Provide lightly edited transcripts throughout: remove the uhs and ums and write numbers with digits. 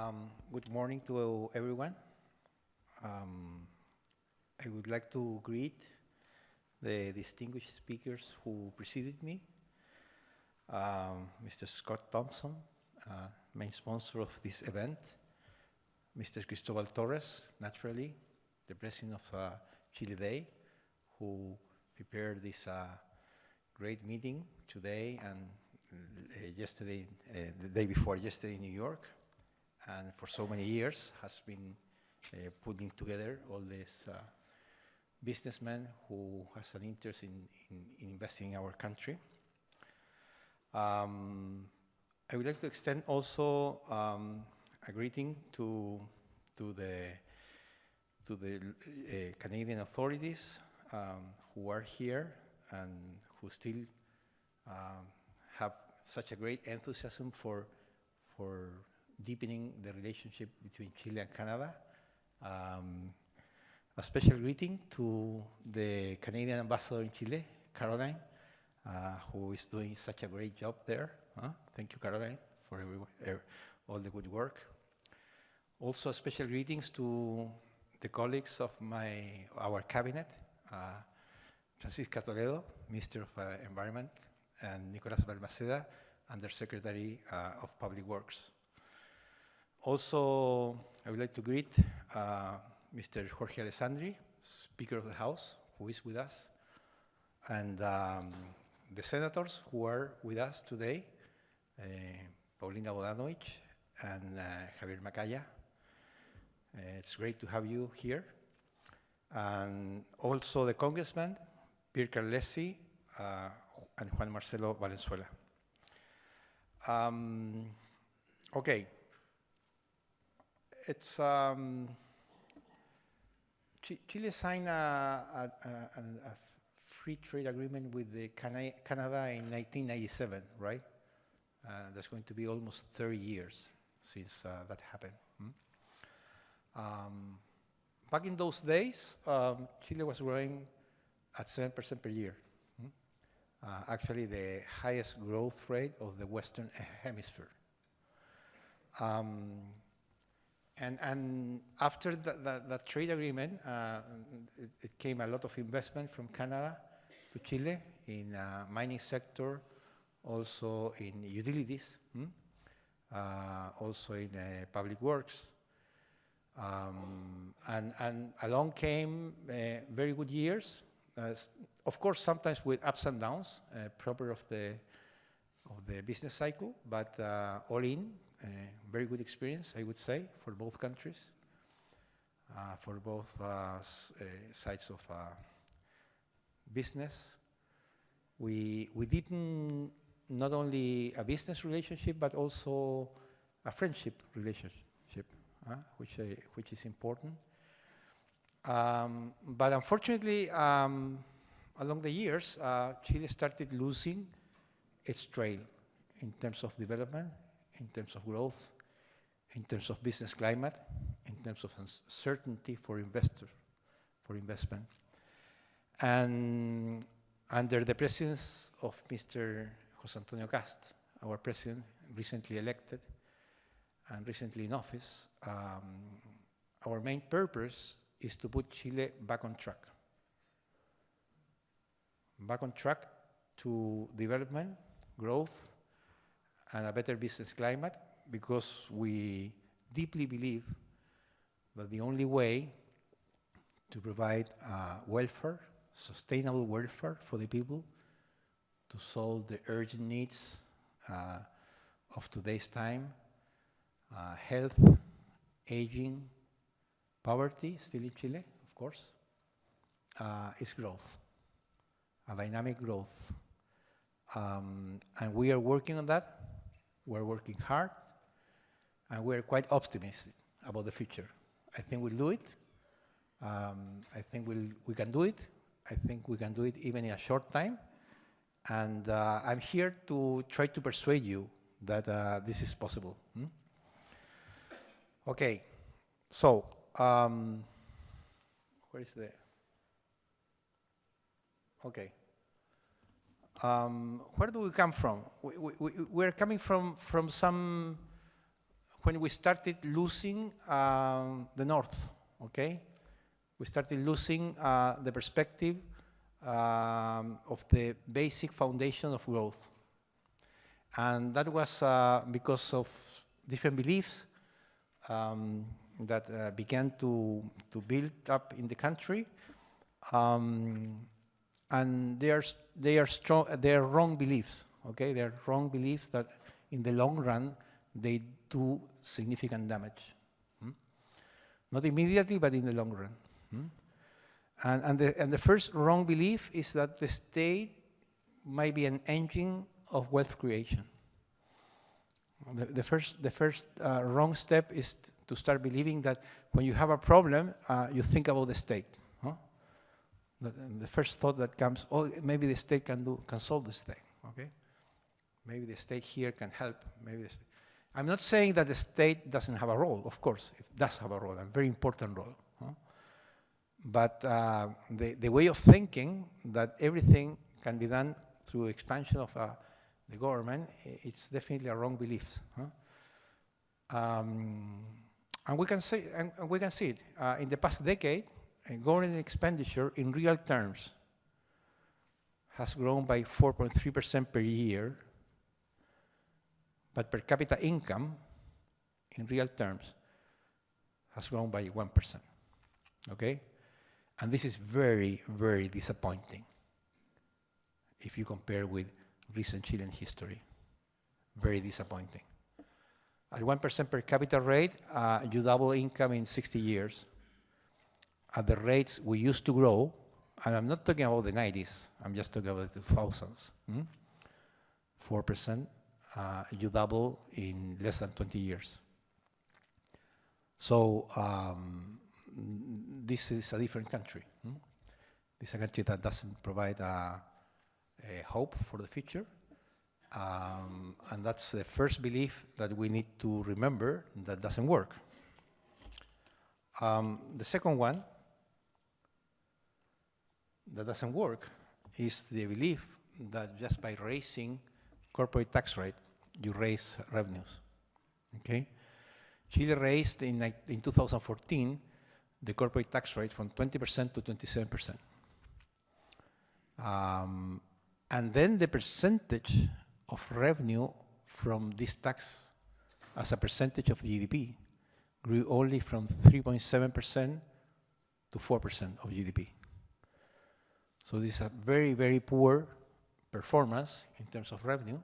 Good morning to everyone. I would like to greet the distinguished speakers who preceded me. Mr. Scott Thompson, main sponsor of this event. Mr. Cristobal Torres, naturally, the president of Chile Day, who prepared this great meeting today and yesterday, the day before yesterday in New York, and for so many years has been putting together all these businessmen who has an interest in investing in our country. I would like to extend also a greeting to the Canadian authorities who are here and who still have such a great enthusiasm for deepening the relationship between Chile and Canada. A special greeting to the Canadian ambassador in Chile, Caroline, who is doing such a great job there. Thank you, Caroline, for all the good work. Also, special greetings to the colleagues of our cabinet, Francisca Toledo, Minister of Environment, and Nicolas Balmaceda, Undersecretary of Public Works. Also, I would like to greet Mr. Jorge Alessandri, Speaker of the House, who is with us, and the senators who are with us today, Paulina Bodanovich and Javier Macaya. It's great to have you here. And also the congressman, Pierre Carlesi, and Juan Marcelo Valenzuela. Okay. It's Chile signed a free trade agreement with Canada in 1997, right? That's going to be almost 30 years since that happened. Back in those days, Chile was growing at 7% per year. Actually, the highest growth rate of the Western Hemisphere. And after that trade agreement, it came a lot of investment from Canada to Chile in mining sector, also in utilities, also in public works. And along came very good years, of course, sometimes with ups and downs, proper of the business cycle, but all in, very good experience, I would say, for both countries, for both sides of business. We didn't not only a business relationship, but also a friendship relationship, which is important. But unfortunately, along the years, Chile started losing its trail in terms of development, in terms of growth, in terms of business climate, in terms of uncertainty for investment. And under the presence of Mr. José Antonio Cast, our president, recently elected and recently in office, our main purpose is to put Chile back on track. Back on track to development, growth, and a better business climate, because we deeply believe that the only way to provide welfare, sustainable welfare for the people, to solve the urgent needs of today's time, health, aging, poverty, still in Chile, of course, is growth, a dynamic growth. And we are working on that. We're working hard, and we're quite optimistic about the future. I think we'll do it. I think we can do it. I think we can do it even in a short time. And I'm here to try to persuade you that this is possible. Okay, so where is the? Okay. Where do we come from? We're coming from some when we started losing the North, okay? We started losing the perspective of the basic foundation of growth. And that was because of different beliefs that began to build up in the country. And they are wrong beliefs, okay? They are wrong beliefs that in the long run, they do significant damage. Not immediately, but in the long run. And the first wrong belief is that the state might be an engine of wealth creation. The first wrong step is to start believing that when you have a problem, you think about the state. The first thought that comes, oh, maybe the state can solve this thing. Okay, maybe the state here can help. Maybe the state. I'm not saying that the state doesn't have a role. Of course, it does have a role, a very important role. But the way of thinking that everything can be done through expansion of the government, it's definitely a wrong belief. And we can see it in the past decade. Government expenditure in real terms has grown by 4.3% per year, but per capita income in real terms has grown by 1%. Okay? And this is very, very disappointing if you compare with recent Chilean history. Very disappointing. At 1% per capita rate, you double income in 60 years. At the rates we used to grow, and I'm not talking about the 90s, I'm just talking about the 2000s. 4%, you double in less than 20 years. So this is a different country. This is a country that doesn't provide a hope for the future. And that's the first belief that we need to remember that doesn't work. The second one that doesn't work is the belief that just by raising corporate tax rate, you raise revenues. Okay? Chile raised in 2014 the corporate tax rate from 20% to 27%. And then the percentage of revenue from this tax as a percentage of GDP grew only from 3.7% to 4% of GDP. So this is a very, very poor performance in terms of revenue.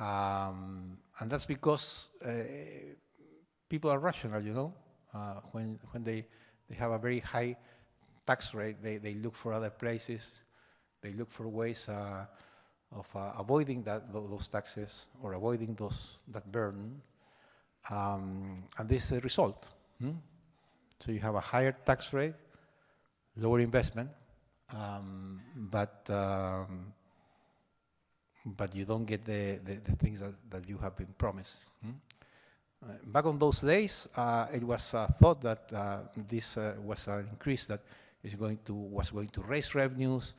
And that's because people are rational, you know. When they have a very high tax rate, they look for other places. They look for ways of avoiding those taxes or avoiding that burden. And this is the result. So you have a higher tax rate, lower investment, but you don't get the things that you have been promised. Back on those days, it was thought that this was an increase that was going to raise revenues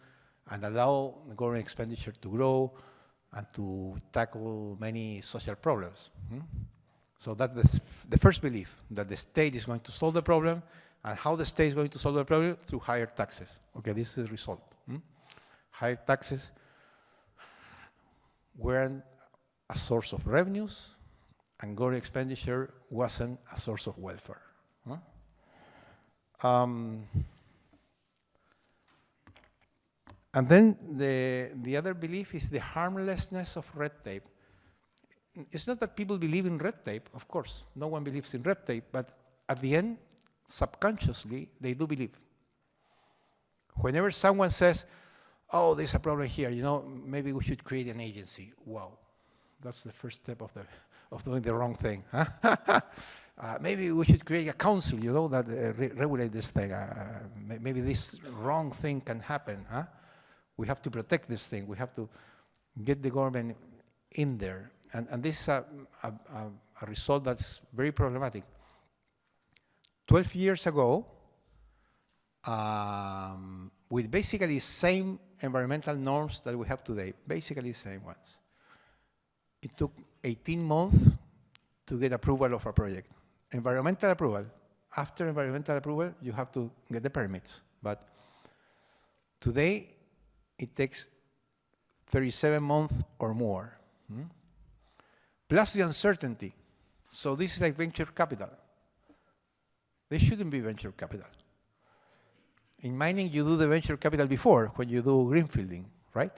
and allow the government expenditure to grow and to tackle many social problems. So that's the first belief, that the state is going to solve the problem, and how the state is going to solve the problem? Through higher taxes. Okay, this is the result. Higher taxes weren't a source of revenues, and government expenditure wasn't a source of welfare. And then the other belief is the harmlessness of red tape. It's not that people believe in red tape, of course. No one believes in red tape, but at the end, subconsciously, they do believe. Whenever someone says, oh, there's a problem here, you know, maybe we should create an agency. Wow, that's the first step of doing the wrong thing. Maybe we should create a council, you know, that regulate this thing. Maybe this wrong thing can happen. We have to protect this thing. We have to get the government in there. And this is a result that's very problematic. 12 years ago, with basically the same environmental norms that we have today, basically the same ones. It took 18 months to get approval of a project. Environmental approval. After environmental approval, you have to get the permits. But today, it takes 37 months or more. Plus the uncertainty. So this is like venture capital. They shouldn't be venture capital. In mining, you do the venture capital before, when you do greenfielding, right?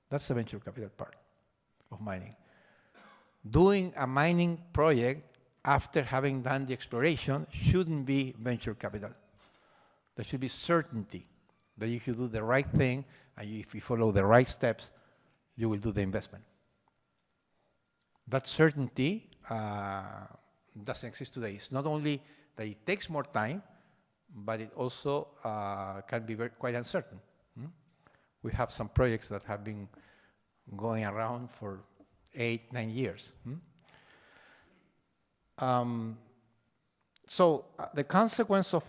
That's the venture capital part of mining. Doing a mining project after having done the exploration shouldn't be venture capital. There should be certainty that if you do the right thing and if you follow the right steps, you will do the investment. That certainty doesn't exist today. It's not only that it takes more time, but it also can be quite uncertain. We have some projects that have been going around for 8, 9 years. So the consequence of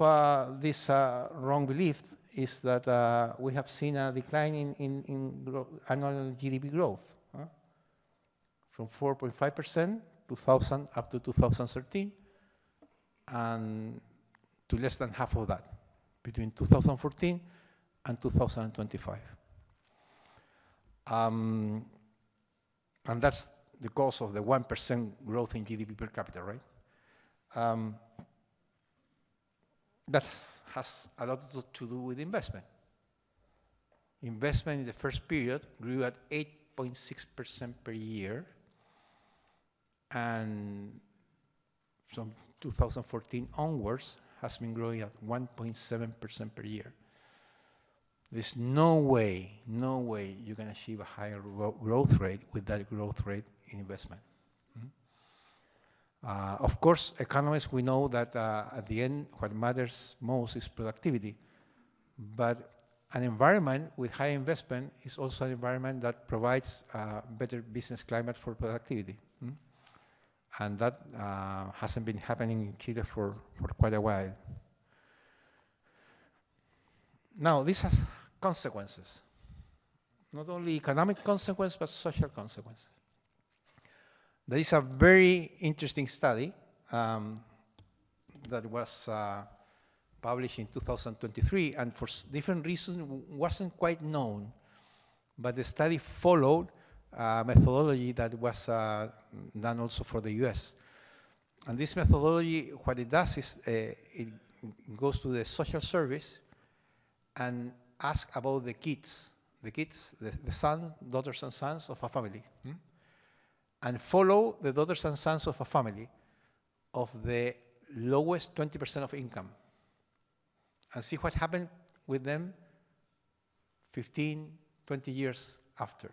this wrong belief is that we have seen a decline in annual GDP growth from 4.5% 2000 up to 2013, and to less than half of that between 2014 and 2025. And that's the cause of the 1% growth in GDP per capita, right? That has a lot to do with investment. Investment in the first period grew at 8.6% per year, and from 2014 onwards has been growing at 1.7% per year. There's no way you can achieve a higher growth rate with that growth rate in investment. Of course, economists, we know that at the end, what matters most is productivity. But an environment with high investment is also an environment that provides a better business climate for productivity. And that hasn't been happening in Chile for quite a while. Now, this has consequences. Not only economic consequences, but social consequences. There is a very interesting study that was published in 2023, and for different reasons wasn't quite known. But the study followed a methodology that was done also for the US. And this methodology, what it does is it goes to the social service and asks about the kids, the sons, daughters and sons of a family. And follow the daughters and sons of a family of the lowest 20% of income, and see what happened with them 15, 20 years after.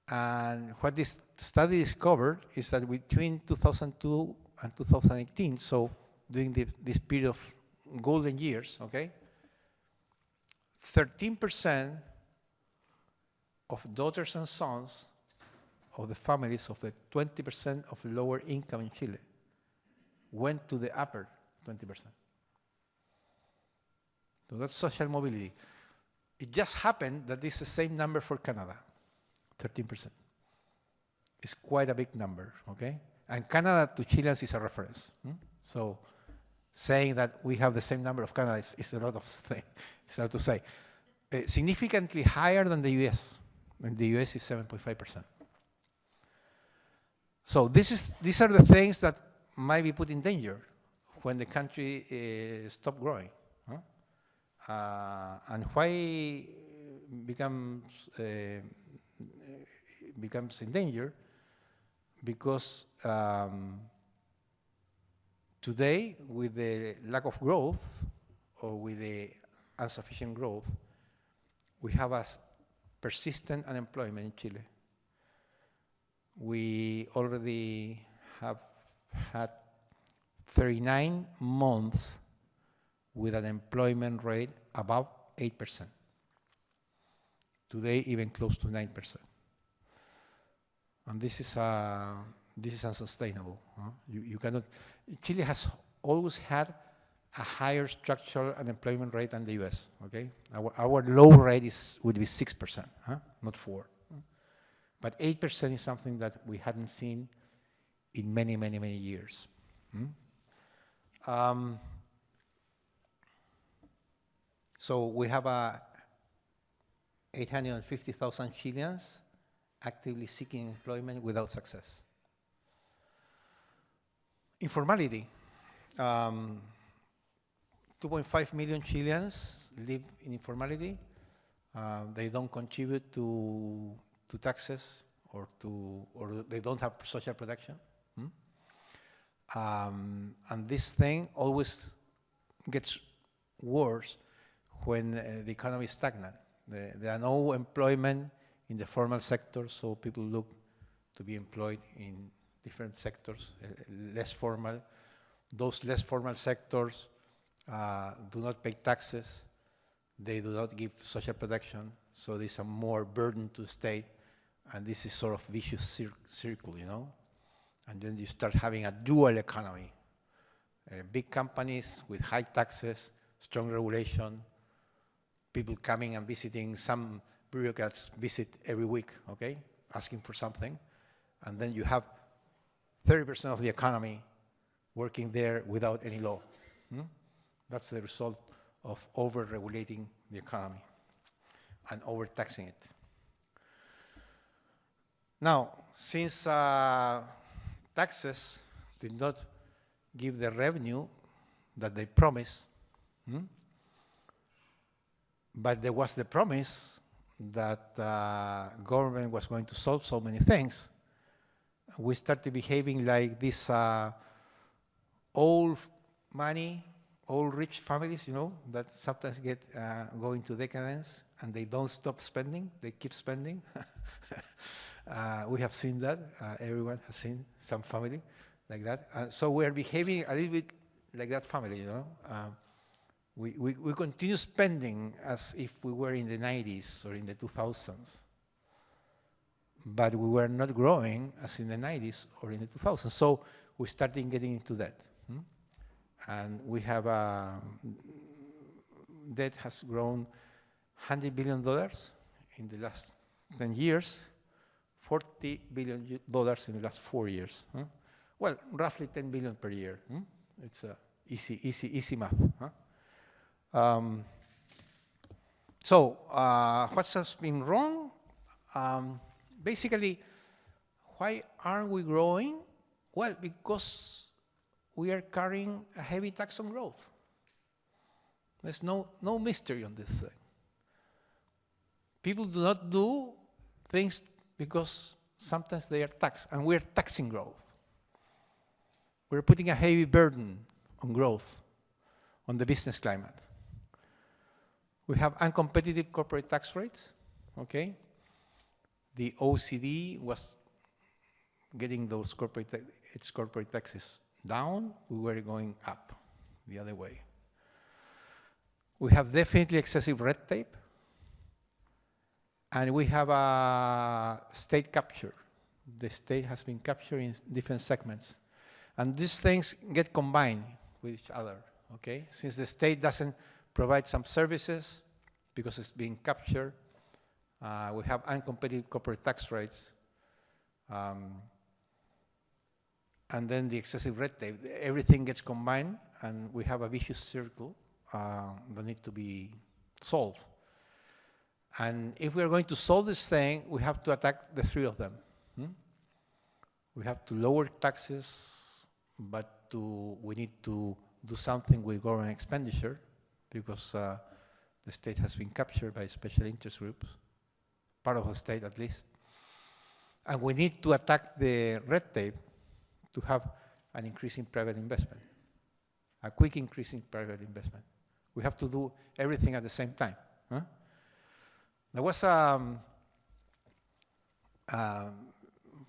And what this study discovered is that between 2002 and 2018, so during this period of golden years, okay, 13% of daughters and sons of the families of the 20% of lower income in Chile went to the upper 20%. So that's social mobility. It just happened that it's the same number for Canada, 13%. It's quite a big number, okay? And Canada to Chileans is a reference. So saying that we have the same number of Canada is a lot of things. It's hard to say. Significantly higher than the US. And the US is 7.5%. So these are the things that might be put in danger when the country stops growing. And why becomes in danger? Because today, with the lack of growth or with the insufficient growth, we have a persistent unemployment in Chile. We already have had 39 months with an employment rate above 8%. Today, even close to 9%. And this is unsustainable. You cannot. Chile has always had a higher structural unemployment rate than the US. Okay, our low rate would be 6%, not 4%. But 8% is something that we hadn't seen in many, many, many years. So we have 850,000 Chileans actively seeking employment without success. Informality. 2.5 million Chileans live in informality. They don't contribute to taxes or they don't have social protection. And this thing always gets worse when the economy is stagnant. There are no employment in the formal sector, so people look to be employed in different sectors, less formal. Those less formal sectors do not pay taxes. They do not give social protection, so there's a more burden to the state, and this is sort of vicious circle, you know? And then you start having a dual economy. Big companies with high taxes, strong regulation, people coming and visiting, some bureaucrats visit every week, okay, asking for something. And then you have 30% of the economy working there without any law. That's the result of over-regulating the economy and over-taxing it. Now, since taxes did not give the revenue that they promised, but there was the promise that government was going to solve so many things, we started behaving like these old money, old rich families, you know, that sometimes go into decadence and they don't stop spending, they keep spending. We have seen that. Everyone has seen some family like that. So we are behaving a little bit like that family, you know. We continue spending as if we were in the 90s or in the 2000s. But we were not growing as in the 90s or in the 2000s. So we started getting into debt. And we have, debt has grown $100 billion in the last 10 years, $40 billion in the last 4 years. Well, roughly 10 billion per year. It's easy math. So what has been wrong? Basically, why aren't we growing? Well, because we are carrying a heavy tax on growth. There's no mystery on this thing. People do not do things because sometimes they are taxed, and we're taxing growth. We're putting a heavy burden on growth, on the business climate. We have uncompetitive corporate tax rates, okay? The OECD was getting those its corporate taxes down. We were going up the other way. We have definitely excessive red tape. And we have a state capture. The state has been captured in different segments. And these things get combined with each other, okay? Since the state doesn't provide some services because it's being captured, we have uncompetitive corporate tax rates. And then the excessive red tape, everything gets combined, and we have a vicious circle that needs to be solved. And if we are going to solve this thing, we have to attack the three of them. We have to lower taxes, but we need to do something with government expenditure because the state has been captured by special interest groups, part of the state at least. And we need to attack the red tape to have an increase in private investment, a quick increase in private investment. We have to do everything at the same time. There was,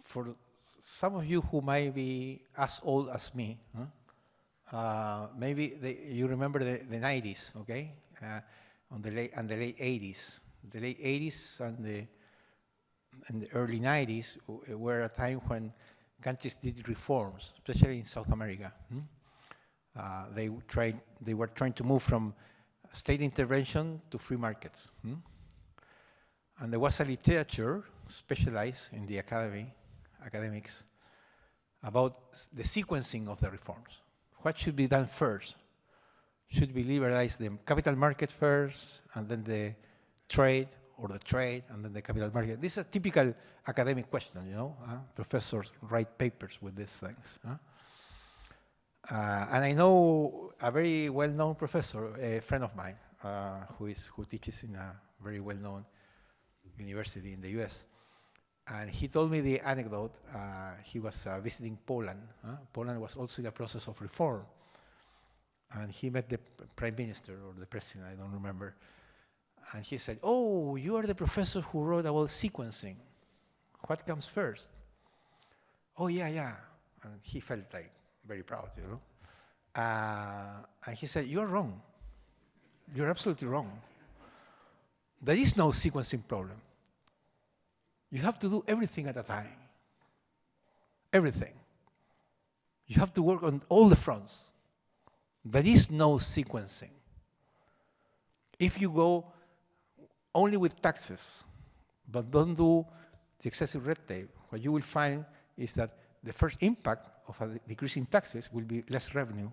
for some of you who might be as old as me, maybe you remember the 90s, okay? And the late 80s. The late 80s and the early 90s were a time when countries did reforms, especially in South America. They were trying to move from state intervention to free markets. And there was a literature specialized in the academics about the sequencing of the reforms. What should be done first? Should we liberalize the capital market first, and then the trade, or the trade, and then the capital market? This is a typical academic question, you know? Professors write papers with these things. And I know a very well-known professor, a friend of mine, who teaches in a very well-known university in the US. And he told me the anecdote. He was visiting Poland. Poland was also in a process of reform. And he met the prime minister or the president, I don't remember. And he said, "Oh, you are the professor who wrote about sequencing. What comes first?" "Oh, yeah, yeah." And he felt like very proud, you know. And he said, "You're wrong. You're absolutely wrong. There is no sequencing problem. You have to do everything at a time. Everything. You have to work on all the fronts. There is no sequencing. If you go only with taxes, but don't do the excessive red tape, what you will find is that the first impact of a decrease in taxes will be less revenue.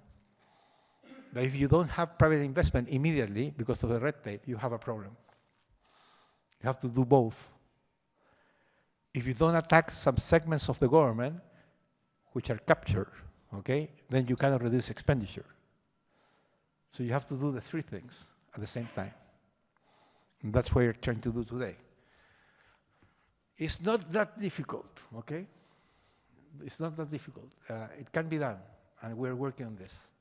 But if you don't have private investment immediately because of the red tape, you have a problem. You have to do both. If you don't attack some segments of the government, which are captured, okay, then you cannot reduce expenditure. So you have to do the three things at the same time. And that's what you're trying to do today. It's not that difficult, okay? It's not that difficult. It can be done, and we're working on this.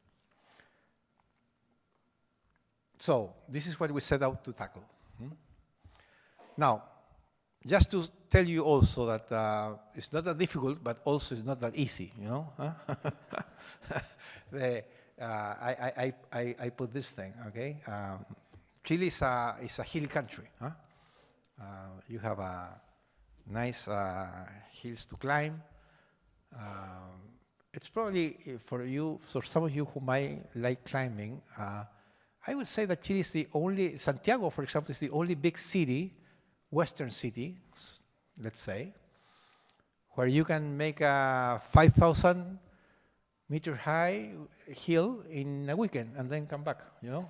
So this is what we set out to tackle. Now, just to tell you also that it's not that difficult, but also it's not that easy, you know? I put this thing, okay? Chile is a hilly country. You have nice hills to climb. It's probably for some of you who might like climbing, I would say that Chile is the only, Santiago, for example, is the only big city, Western city, let's say, where you can make a 5,000 meter high hill in a weekend and then come back, you know?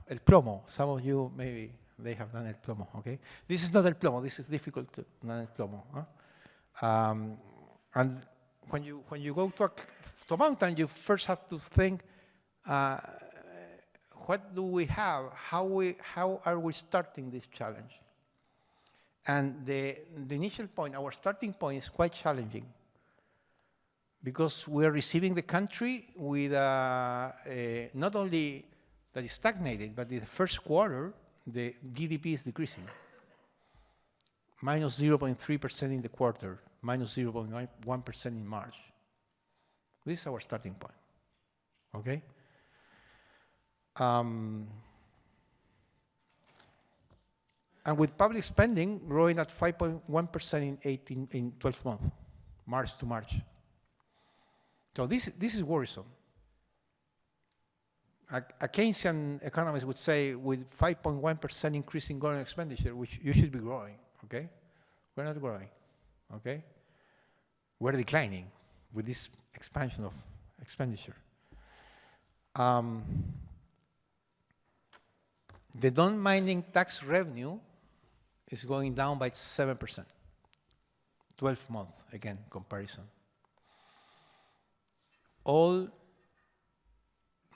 El Plomo, some of you maybe they have done El Plomo, okay? This is not El Plomo, this is difficult to learn El Plomo. And when you go to a mountain, you first have to think, what do we have? How are we starting this challenge? And the initial point, our starting point is quite challenging because we are receiving the country with not only that is stagnated, but in the first quarter, the GDP is decreasing. Minus 0.3% in the quarter, minus 0.1% in March. This is our starting point, okay? And with public spending growing at 5.1% in 12 months, March to March. So this is worrisome. A Keynesian economist would say with 5.1% increase in government expenditure, which you should be growing, okay? We're not growing, okay? We're declining with this expansion of expenditure. The non-mining tax revenue is going down by 7%. 12-month, again, comparison. All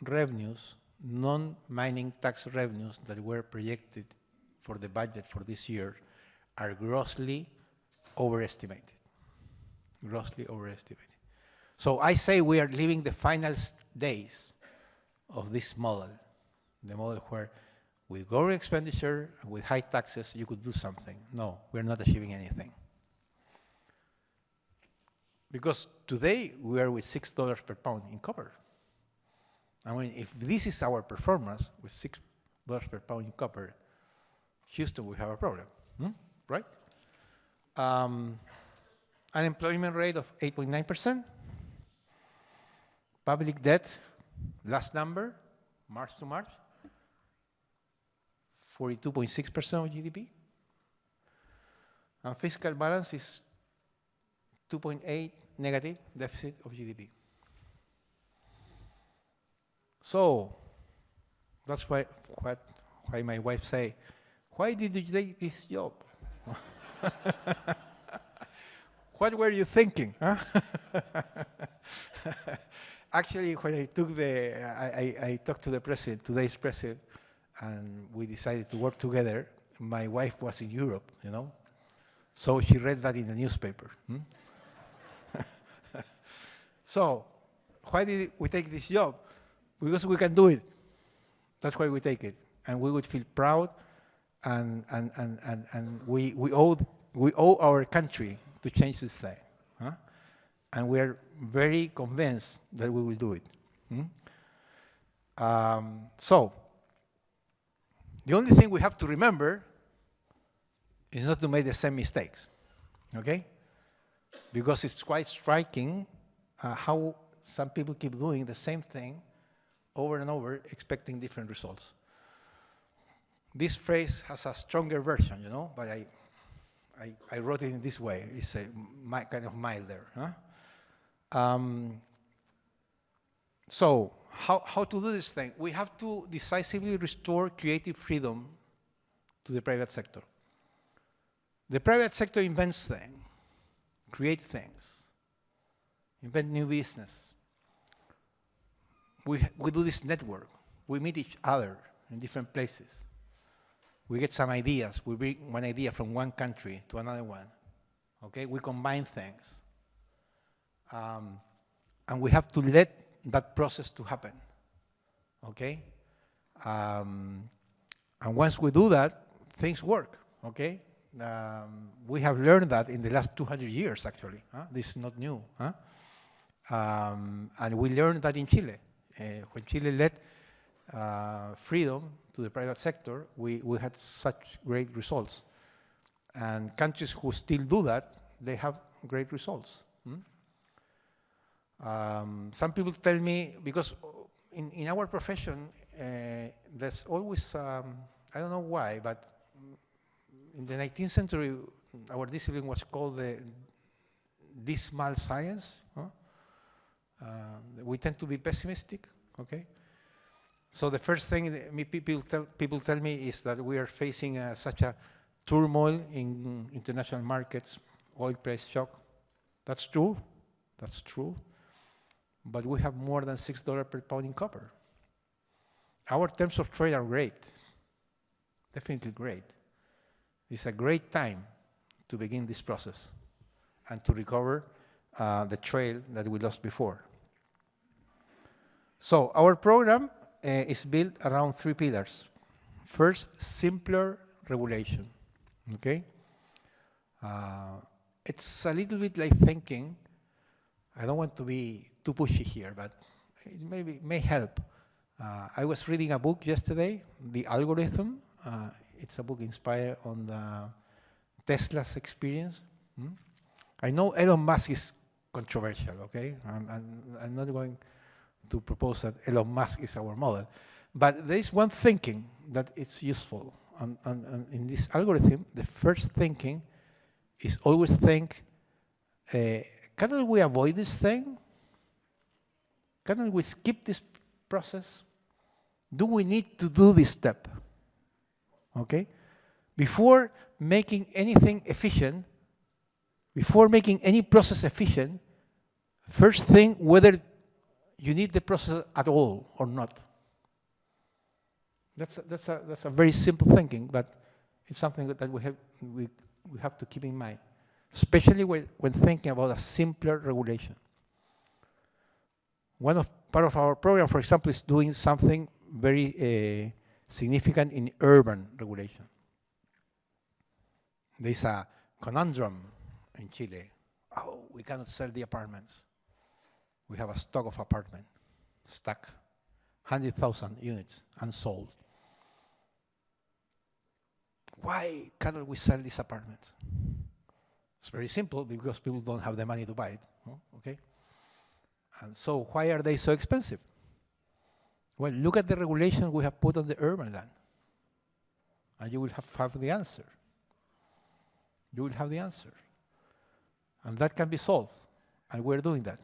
revenues, non-mining tax revenues that were projected for the budget for this year are grossly overestimated. Grossly overestimated. So I say we are living the final days of this model, the model where with government expenditure, with high taxes, you could do something. No, we're not achieving anything. Because today, we are with $6 per pound in copper. I mean, if this is our performance with $6 per pound in copper, Houston will have a problem, right? Unemployment rate of 8.9%. Public debt, last number, March to March, 42.6% of GDP. And fiscal balance is 2.8 negative deficit of GDP. So that's why my wife say, why did you take this job? What were you thinking? Huh? Actually, when I took I talked to the president, today's president, and we decided to work together. My wife was in Europe, you know, so she read that in the newspaper. So, why did we take this job? Because we can do it. That's why we take it, and we would feel proud, and we owe our country to change this thing, huh? And we are very convinced that we will do it. So, the only thing we have to remember is not to make the same mistakes, okay? Because it's quite striking how some people keep doing the same thing over and over, expecting different results. This phrase has a stronger version, you know, but I wrote it in this way. It's a kind of milder. Huh? So how to do this thing? We have to decisively restore creative freedom to the private sector. The private sector invents things, creates things, invent new business. We do this network. We meet each other in different places. We get some ideas. We bring one idea from one country to another one. Okay, we combine things. And we have to let that process to happen. Okay? And once we do that, things work. Okay? We have learned that in the last 200 years, actually. Huh? This is not new. Huh? And we learned that in Chile. When Chile let freedom to the private sector, we had such great results. And countries who still do that, they have great results. Some people tell me, because in our profession, there's always, I don't know why, but in the 19th century, our discipline was called the dismal science. We tend to be pessimistic, okay? So the first thing people tell me is that we are facing such a turmoil in international markets, oil price shock. That's true. That's true. But we have more than $6 per pound in copper. Our terms of trade are great. Definitely great. It's a great time to begin this process and to recover the trail that we lost before. So our program is built around 3 pillars. First, simpler regulation. Okay? It's a little bit like thinking, I don't want to be too pushy here, but it may help. I was reading a book yesterday, The Algorithm. It's a book inspired on Tesla's experience. I know Elon Musk is controversial, okay? I'm not going to propose that Elon Musk is our model. But there is one thinking that it's useful. And in this algorithm, the first thinking is always think, cannot we avoid this thing? Cannot we skip this process? Do we need to do this step? Okay? Before making anything efficient, before making any process efficient, first think whether you need the process at all or not. That's a very simple thinking, but it's something that we have to keep in mind, especially when thinking about a simpler regulation. Part of our program, for example, is doing something very significant in urban regulation. There's a conundrum in Chile. Oh, we cannot sell the apartments. We have a stock of apartments stuck, 100,000 units unsold. Why cannot we sell these apartments? It's very simple, because people don't have the money to buy it. Okay? And so why are they so expensive? Well, look at the regulation we have put on the urban land, and you will have the answer. You will have the answer. And that can be solved, and we're doing that.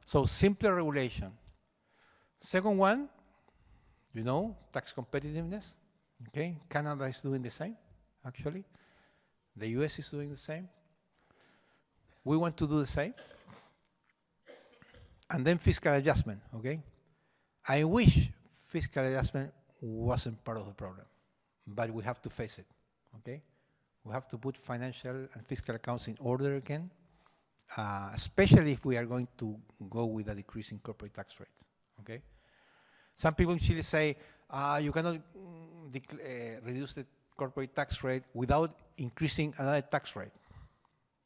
So simpler regulation. Second one, you know, tax competitiveness. Okay, Canada is doing the same, actually. The US is doing the same. We want to do the same. And then fiscal adjustment, okay? I wish fiscal adjustment wasn't part of the problem, but we have to face it, okay? We have to put financial and fiscal accounts in order again, especially if we are going to go with a decrease in corporate tax rates, okay? Some people in Chile say, you cannot reduce the corporate tax rate without increasing another tax rate.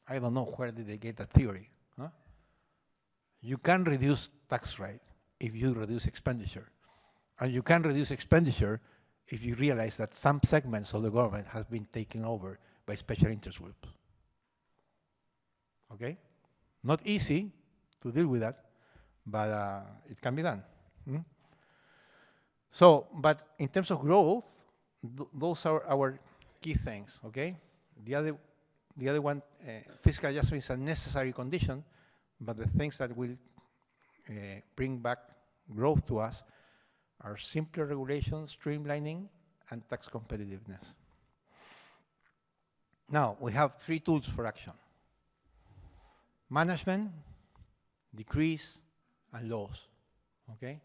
I don't know where did they get that theory. Huh? You can reduce tax rate if you reduce expenditure. And you can reduce expenditure if you realize that some segments of the government have been taken over by special interest groups. Okay? Not easy to deal with that, but it can be done. So, but in terms of growth, those are our key things, okay? The other one, fiscal adjustment is a necessary condition, but the things that will bring back growth to us are simpler regulation, streamlining, and tax competitiveness. Now, we have 3 tools for action: management, decrease, and laws, okay?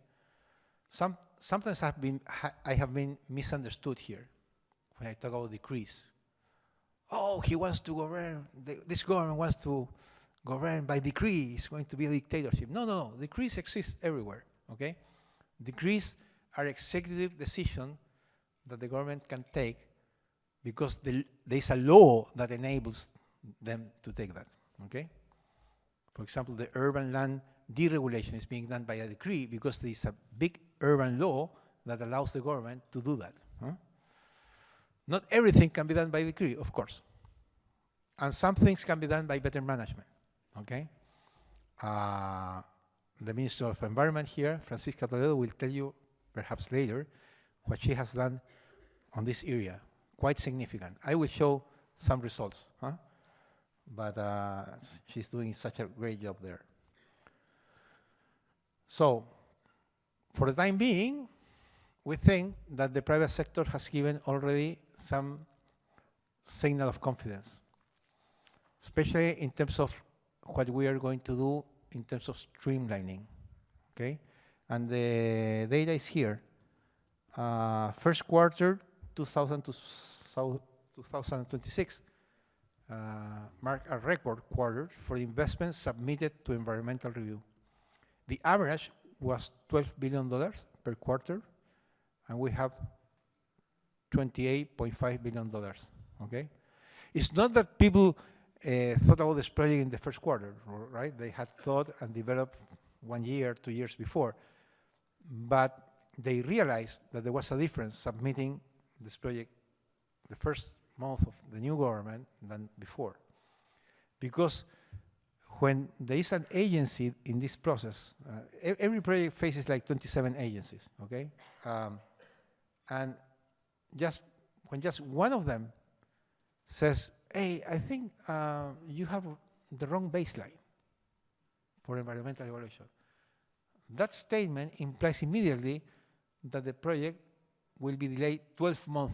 Sometimes I have been misunderstood here when I talk about decrease. Oh, he wants to govern, this government wants to govern by decree, it's going to be a dictatorship. No, decrees exist everywhere, okay? Decrees are executive decisions that the government can take because there is a law that enables them to take that, okay? For example, the urban land deregulation is being done by a decree because there is a big urban law that allows the government to do that. Not everything can be done by decree, of course. And some things can be done by better management, okay? The Minister of Environment here, Francisca Toledo, will tell you perhaps later what she has done on this area. Quite significant. I will show some results, but she's doing such a great job there. So, for the time being, we think that the private sector has given already some signal of confidence, especially in terms of what we are going to do in terms of streamlining, okay? And the data is here. First quarter 2026 marked a record quarter for investments submitted to environmental review. The average was $12 billion per quarter, and we have $28.5 billion, okay? It's not that people thought about this project in the first quarter, right? They had thought and developed 1 year, 2 years before, but they realized that there was a difference submitting this project the first month of the new government than before. Because when there is an agency in this process, every project faces like 27 agencies, okay? And when just one of them says, hey, I think you have the wrong baseline for environmental evaluation, that statement implies immediately that the project will be delayed 12 more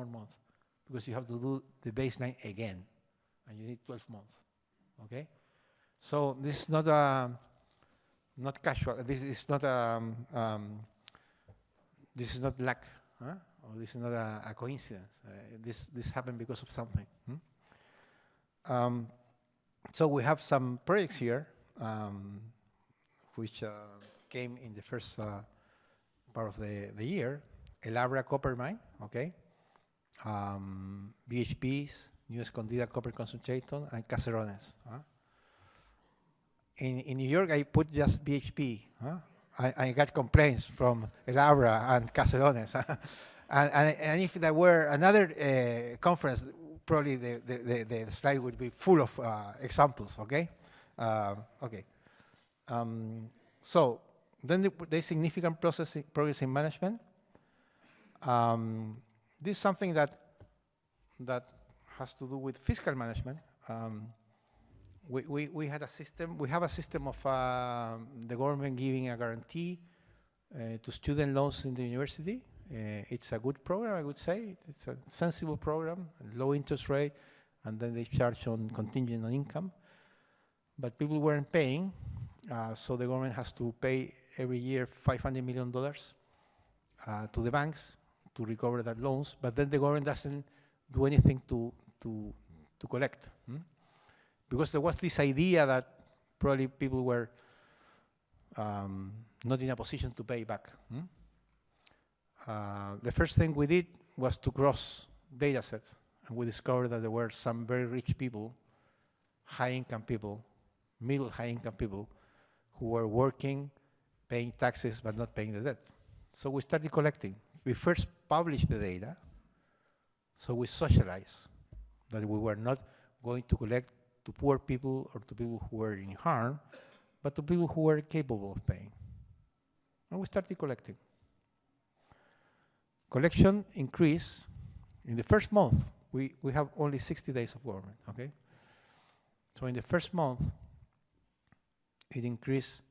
months, because you have to do the baseline again, and you need 12 months. Okay, so this is not not casual. This is not luck, or this is not a coincidence. This happened because of something. So we have some projects here which came in the first part of the year. El Abra copper mine, okay. BHPs, New Escondida copper concentrator, and Caserones. In New York, I put just BHP. I got complaints from El Abra and Caserones. and if there were another conference, probably the slide would be full of examples, okay? Okay. So then there's significant progress in management. This is something that has to do with fiscal management. We had a system, we have a system of the government giving a guarantee to student loans in the university. It's a good program, I would say. It's a sensible program, low interest rate, and then they charge on contingent on income. But people weren't paying, so the government has to pay every year $500 million to the banks to recover that loans, but then the government doesn't do anything to collect. Because there was this idea that probably people were not in a position to pay back. The first thing we did was to cross data sets, and we discovered that there were some very rich people, high-income people, middle high-income people, who were working, paying taxes, but not paying the debt. So we started collecting. We first published the data, so we socialized that we were not going to collect to poor people or to people who were in harm, but to people who were capable of paying. And we started collecting. Collection increased. In the first month, we have only 60 days of government, okay? So in the first month, it increased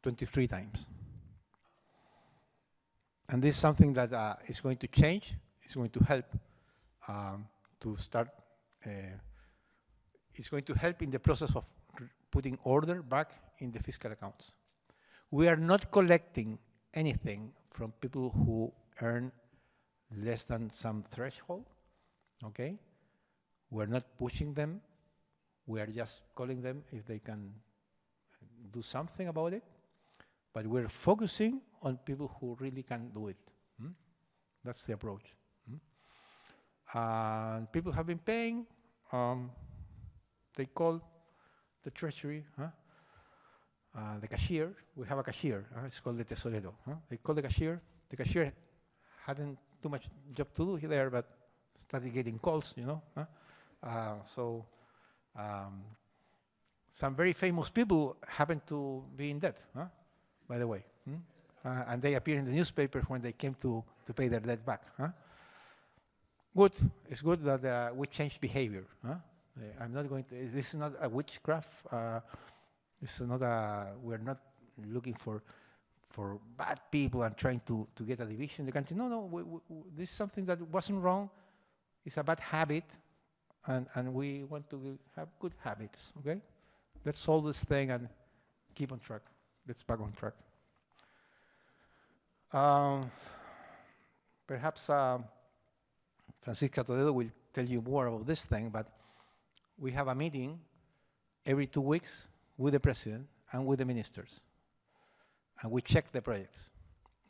23 times. And this is something that is going to change. It's going to help to start. It's going to help in the process of putting order back in the fiscal accounts. We are not collecting anything from people who earn less than some threshold, okay? We're not pushing them. We are just calling them if they can do something about it. But we're focusing on people who really can do it. That's the approach. And people have been paying. They call the treasury, the cashier. We have a cashier. It's called the tesorero. They call the cashier. The cashier hadn't too much job to do there, but started getting calls, you know. So some very famous people happen to be in debt, by the way. And they appear in the newspapers when they came to pay their debt back. Good. It's good that we change behavior. I'm not going to. This is not a witchcraft. This is not a. We're not looking for bad people and trying to get a division in the country. No. This is something that wasn't wrong. It's a bad habit, and we want to have good habits. Okay. Let's solve this thing and keep on track. Let's back on track. Perhaps Francisca Toledo will tell you more about this thing, but we have a meeting every 2 weeks with the president and with the ministers. And we check the projects.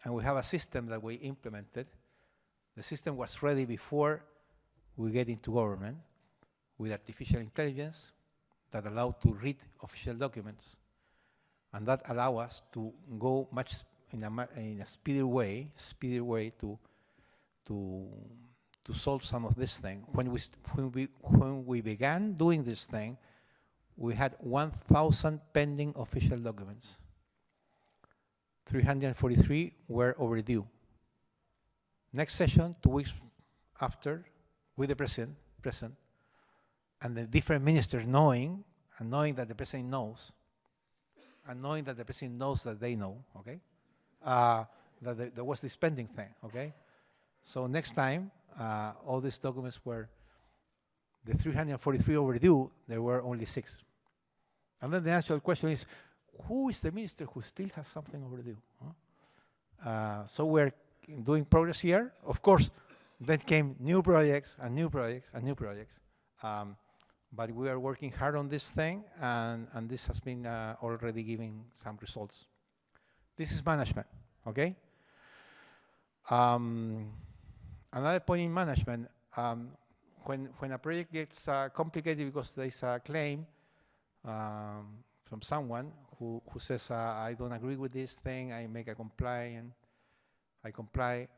And we have a system that we implemented. The system was ready before we get into government with artificial intelligence that allowed to read official documents. And that allow us to go much in a speedier way to solve some of this thing. When we began doing this thing, we had 1,000 pending official documents. 343 were overdue. Next session, 2 weeks after, with the president, and the different ministers knowing that the president knows, and knowing that the president knows that they know, okay? That there was this pending thing, okay? So next time, all these documents were, the 343 overdue, there were only 6. And then the actual question is, who is the minister who still has something overdue? So we're doing progress here. Of course, then came new projects and new projects and new projects. But we are working hard on this thing, and this has been already giving some results. This is management, okay? Another point in management, when a project gets complicated because there is a claim from someone who says, I don't agree with this thing, I make a complaint, I comply,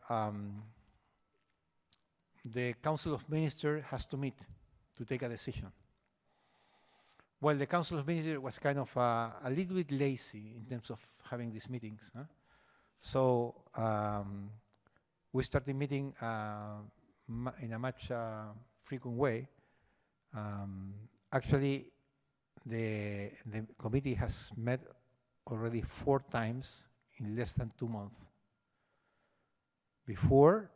the Council of Ministers has to meet to take a decision. Well, the Council of Ministers was kind of a little bit lazy in terms of having these meetings. So we started meeting in a much frequent way, Actually, the committee has met already 4 times in less than 2 months. Before,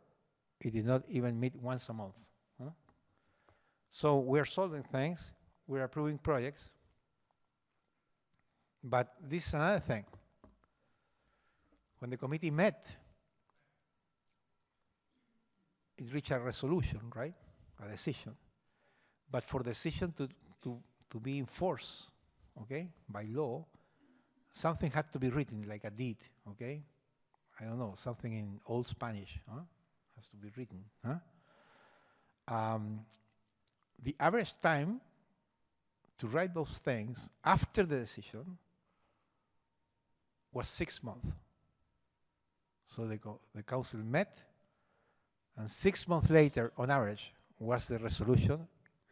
it did not even meet once a month. Huh? So we're solving things, we're approving projects, but this is another thing. When the committee met, it reached a resolution, right? A decision. But for the decision to be enforced, okay, by law, something had to be written, like a deed, okay? I don't know, something in Old Spanish, huh? Has to be written, huh? The average time to write those things after the decision was 6 months. So the council met, and 6 months later, on average, was the resolution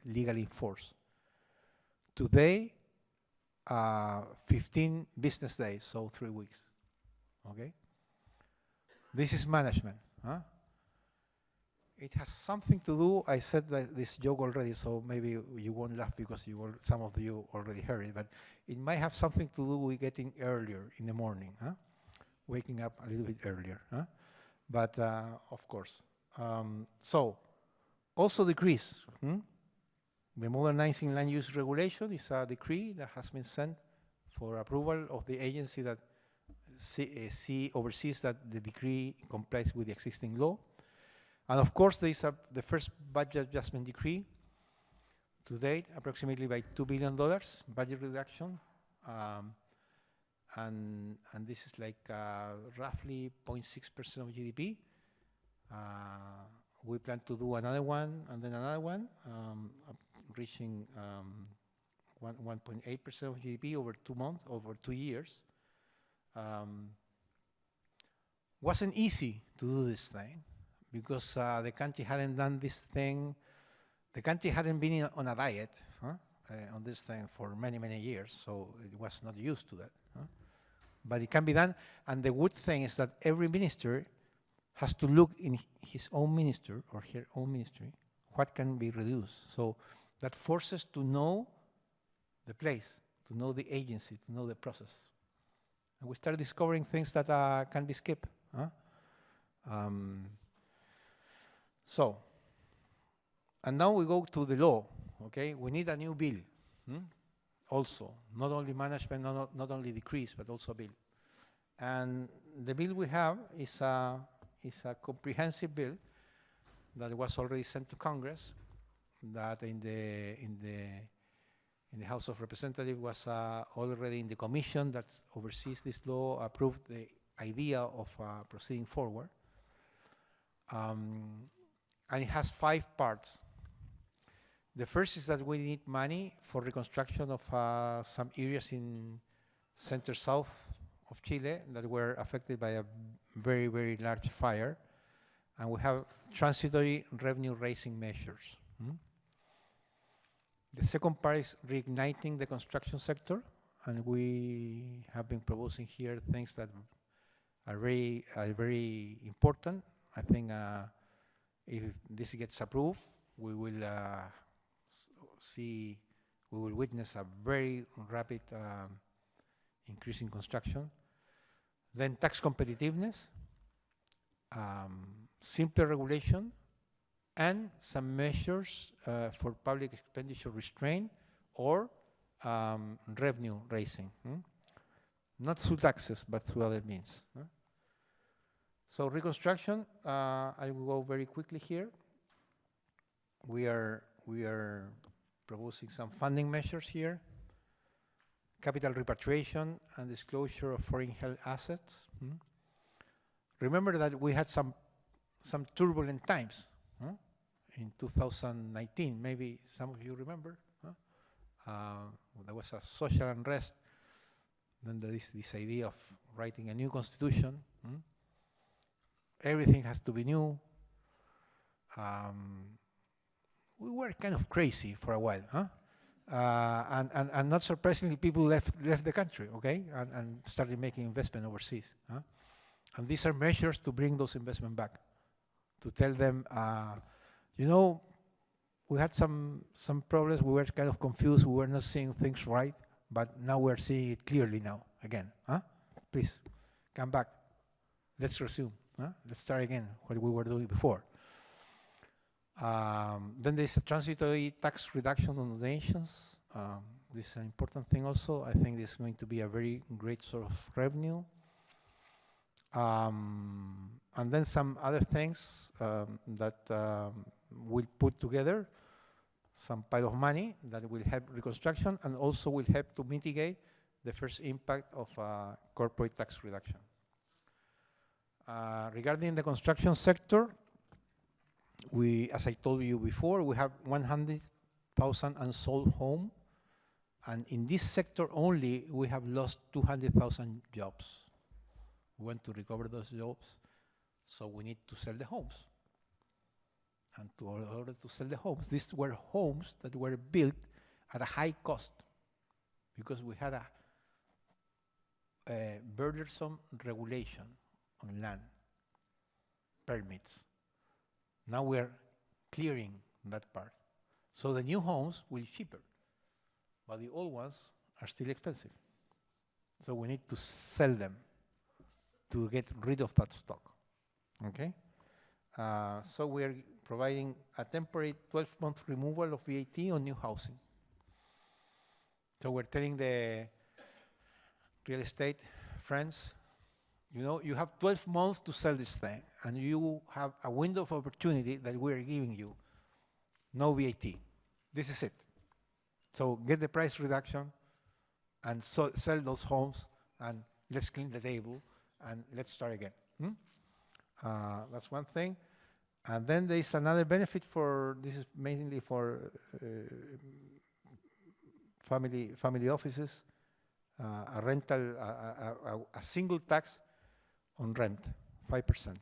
legally enforced. Today, 15 business days, so 3 weeks, okay? This is management, huh? It has something to do, I said this joke already, so maybe you won't laugh because some of you already heard it, but it might have something to do with getting earlier in the morning, huh? Waking up a little bit earlier, huh? But of course. So, also decrees. The modernizing land use regulation is a decree that has been sent for approval of the agency that oversees that the decree complies with the existing law. And of course, there is the first budget adjustment decree to date, approximately by $2 billion budget reduction. And this is like roughly 0.6% of GDP. We plan to do another one and then another one, reaching 1.8% of GDP over 2 months, over 2 years. Wasn't easy to do this thing because the country hadn't done this thing. The country hadn't been on a diet on this thing for many, many years, so it was not used to that. But it can be done, and the good thing is that every minister has to look in his own minister or her own ministry what can be reduced. So that forces to know the place, to know the agency, to know the process. And we start discovering things that can be skipped. So, and now we go to the law, okay? We need a new bill, also. Not only management, not only decrees, but also a bill. And the bill we have is a comprehensive bill that was already sent to Congress, that in the House of Representatives was already in the commission that oversees this law, approved the idea of proceeding forward. And it has 5 parts. The first is that we need money for reconstruction of some areas in center-south of Chile that were affected by a very, very large fire. And we have transitory revenue-raising measures. The second part is reigniting the construction sector. And we have been proposing here things that are very important. I think if this gets approved, we will witness a very rapid increase in construction. Then tax competitiveness, simpler regulation, and some measures for public expenditure restraint or revenue raising. Not through taxes, but through other means. So reconstruction, I will go very quickly here. We are proposing some funding measures here. Capital repatriation and disclosure of foreign held assets. Remember that we had some turbulent times in 2019. Maybe some of you remember. There was a social unrest. Then there is this idea of writing a new constitution. Everything has to be new. We were kind of crazy for a while, and not surprisingly, people left the country, okay, and started making investment overseas. And these are measures to bring those investment back, to tell them, you know, we had some problems. We were kind of confused. We were not seeing things right, but now we're seeing it clearly now, again. Huh? Please, come back. Let's resume. Huh? Let's start again what we were doing before. Then there's a transitory tax reduction on donations. This is an important thing also. I think this is going to be a very great source of revenue. And then some other things that we'll put together, some pile of money that will help reconstruction and also will help to mitigate the first impact of corporate tax reduction. Regarding the construction sector, we, as I told you before, we have 100,000 unsold homes, and in this sector only, we have lost 200,000 jobs. We want to recover those jobs, so we need to sell the homes. And in order to sell the homes, these were homes that were built at a high cost because we had a burdensome regulation on land, permits. Now we're clearing that part. So the new homes will be cheaper, but the old ones are still expensive. So we need to sell them to get rid of that stock, okay? So we're providing a temporary 12-month removal of VAT on new housing. So we're telling the real estate friends, you know, you have 12 months to sell this thing, and you have a window of opportunity that we're giving you. No VAT. This is it. So get the price reduction and sell those homes, and let's clean the table, and let's start again. That's one thing. And then there is another benefit for, this is mainly for family offices, a rental, a single tax on rent, 5%.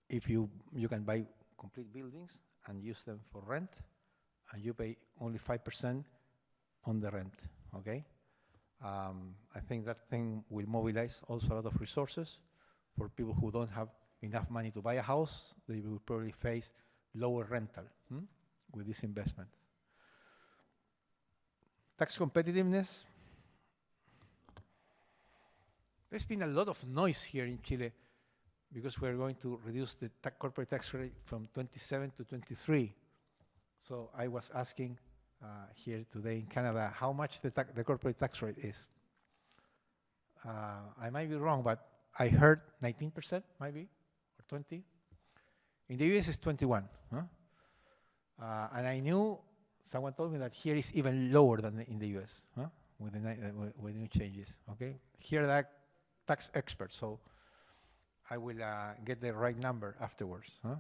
If you can buy complete buildings and use them for rent, and you pay only 5% on the rent, okay? I think that thing will mobilize also a lot of resources for people who don't have enough money to buy a house. They will probably face lower rental with this investment. Tax competitiveness. There's been a lot of noise here in Chile because we're going to reduce the corporate tax rate from 27 to 23. So I was asking here today in Canada how much the corporate tax rate is. I might be wrong, but I heard 19%, maybe, or 20. In the US, it's 21. Huh? And I knew, someone told me that here is even lower than in the US, huh? with the new changes. Okay, here are tax experts, so I will get the right number afterwards. Huh?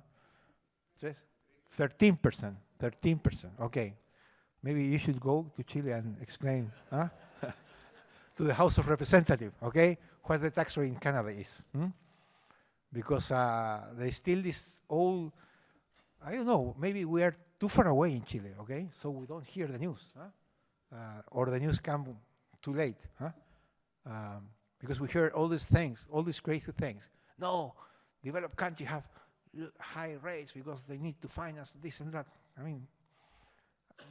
13%. 13%. Okay, maybe you should go to Chile and explain to the House of Representatives. Okay, what the tax rate in Canada is, because there's still this old. I don't know. Maybe we are too far away in Chile. Okay, so we don't hear the news, or the news come too late, because we hear all these things, all these crazy things. No, developed countries have high rates because they need to finance this and that. I mean,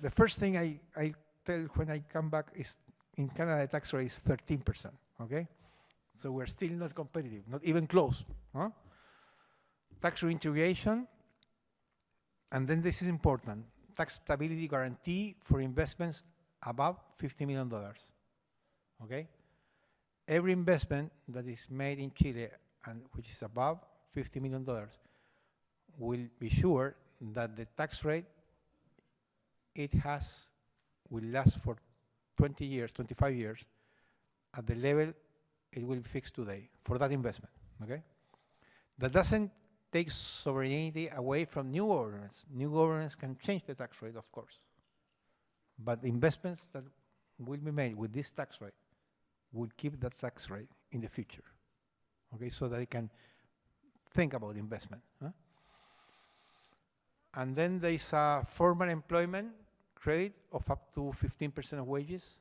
the first thing I tell when I come back is in Canada the tax rate is 13%. Okay, so we're still not competitive, not even close. Tax reintegration, and then this is important: tax stability guarantee for investments above $50 million. Okay, every investment that is made in Chile and which is above $50 million will be sure that the tax rate will last for 20 years, 25 years, at the level it will be fixed today for that investment, okay? That doesn't take sovereignty away from new governments. New governments can change the tax rate, of course. But the investments that will be made with this tax rate will keep that tax rate in the future, okay? So that it can think about investment. And then there is a formal employment credit of up to 15% of wages.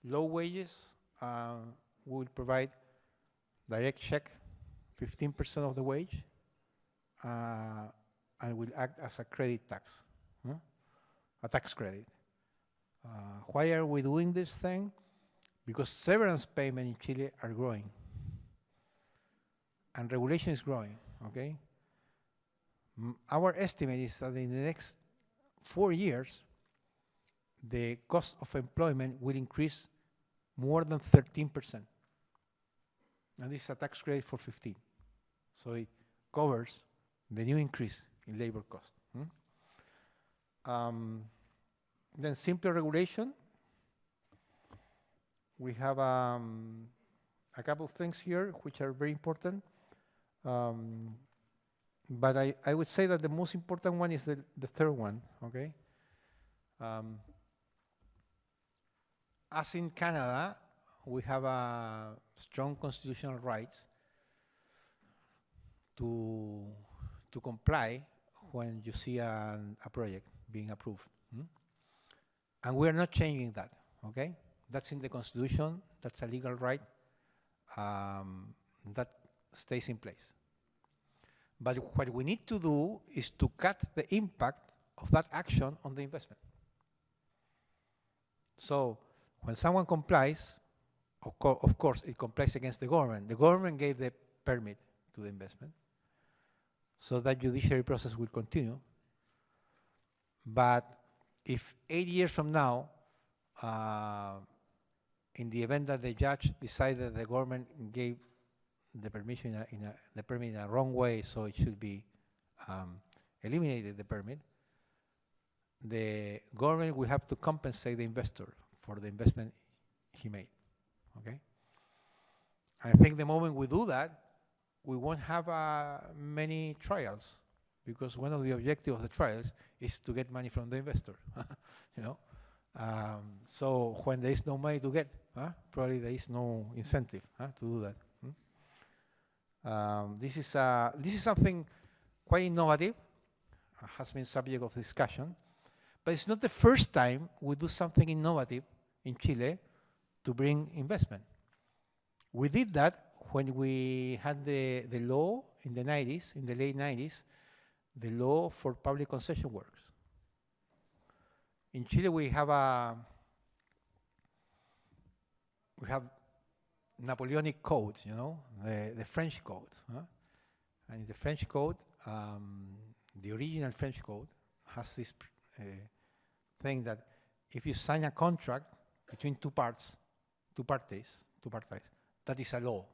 Low wages, we will provide direct check, 15% of the wage. and will act as a credit tax, a tax credit. Why are we doing this thing? Because severance payments in Chile are growing, and regulation is growing, okay? Our estimate is that in the next 4 years, the cost of employment will increase more than 13%. And this is a tax credit for 15. So it covers the new increase in labor cost. Then simpler regulation. We have a couple of things here which are very important. But I would say that the most important one is the third one, okay? As in Canada, we have a strong constitutional rights to comply when you see a project being approved. And we are not changing that, okay? That's in the Constitution, that's a legal right, that stays in place. But what we need to do is to cut the impact of that action on the investment. So when someone complies, of course, it complies against the government. The government gave the permit to the investment. So that judiciary process will continue. But if 8 years from now, in the event that the judge decided the government gave the permission the permit in a wrong way, so it should be eliminated the permit, the government will have to compensate the investor for the investment he made. Okay. I think the moment we do that, we won't have many trials, because one of the objectives of the trials is to get money from the investor. You know. So when there is no money to get, probably there is no incentive to do that. This is something quite innovative, has been subject of discussion, but it's not the first time we do something innovative in Chile to bring investment. We did that when we had the law in the 90s, in the late 90s, the law for public concession works. In Chile, we have Napoleonic code, you know, the French code. And in the French code, the original French code has this thing that if you sign a contract between two parties, that is a law.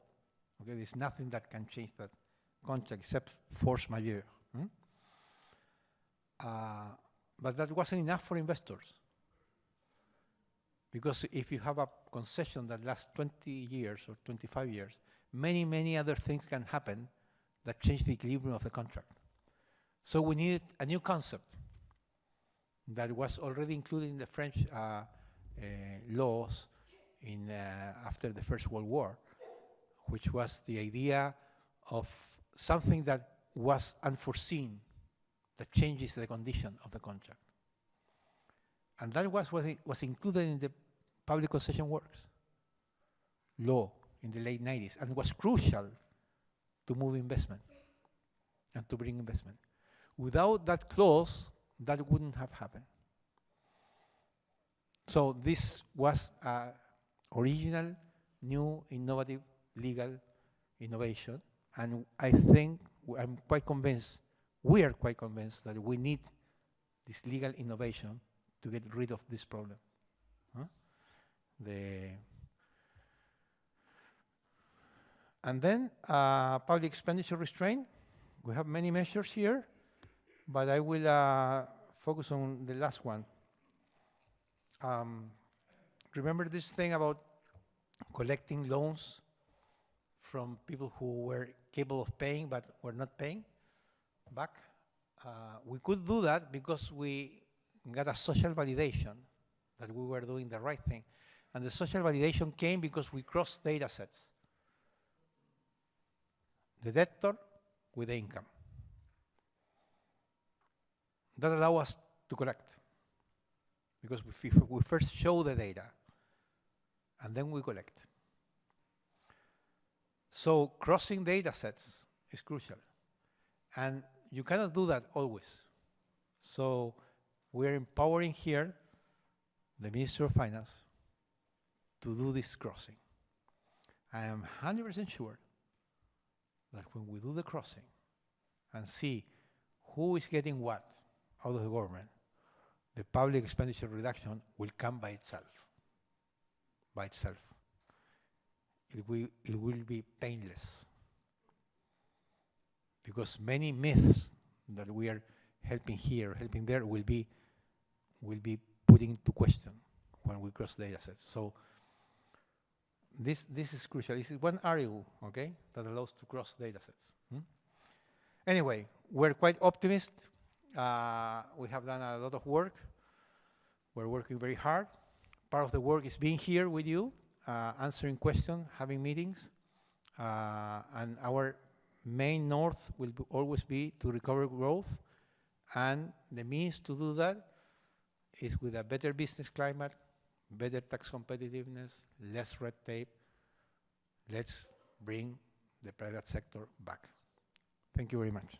Okay, there's nothing that can change that contract except force majeure. But that wasn't enough for investors. Because if you have a concession that lasts 20 years or 25 years, many, many other things can happen that change the equilibrium of the contract. So we needed a new concept that was already included in the French laws after the First World War, which was the idea of something that was unforeseen, that changes the condition of the contract. And that was included in the public concession works law in the late 90s, and was crucial to move investment and to bring investment. Without that clause, that wouldn't have happened. So this was an original, new, innovative, legal innovation, and I think I'm quite convinced, we are quite convinced that we need this legal innovation to get rid of this problem. And then public expenditure restraint. We have many measures here, but I will focus on the last one. Remember this thing about collecting loans from people who were capable of paying but were not paying back? We could do that because we got a social validation that we were doing the right thing. And the social validation came because we crossed data sets. The debtor with the income. That allows us to collect. Because we first show the data, and then we collect. So crossing data sets is crucial. And you cannot do that always. So we're empowering here the Ministry of Finance to do this crossing. I am 100% sure that when we do the crossing and see who is getting what out of the government, the public expenditure reduction will come by itself. By itself. It will be painless. Because many myths that we are helping here, helping there, will be put into question when we cross data sets. So this is crucial. This is one article, okay, that allows to cross data sets. Anyway, we're quite optimistic. We have done a lot of work. We're working very hard. Part of the work is being here with you, answering questions, having meetings, and our main north will always be to recover growth, and the means to do that is with a better business climate, better tax competitiveness, less red tape. Let's bring the private sector back. Thank you very much.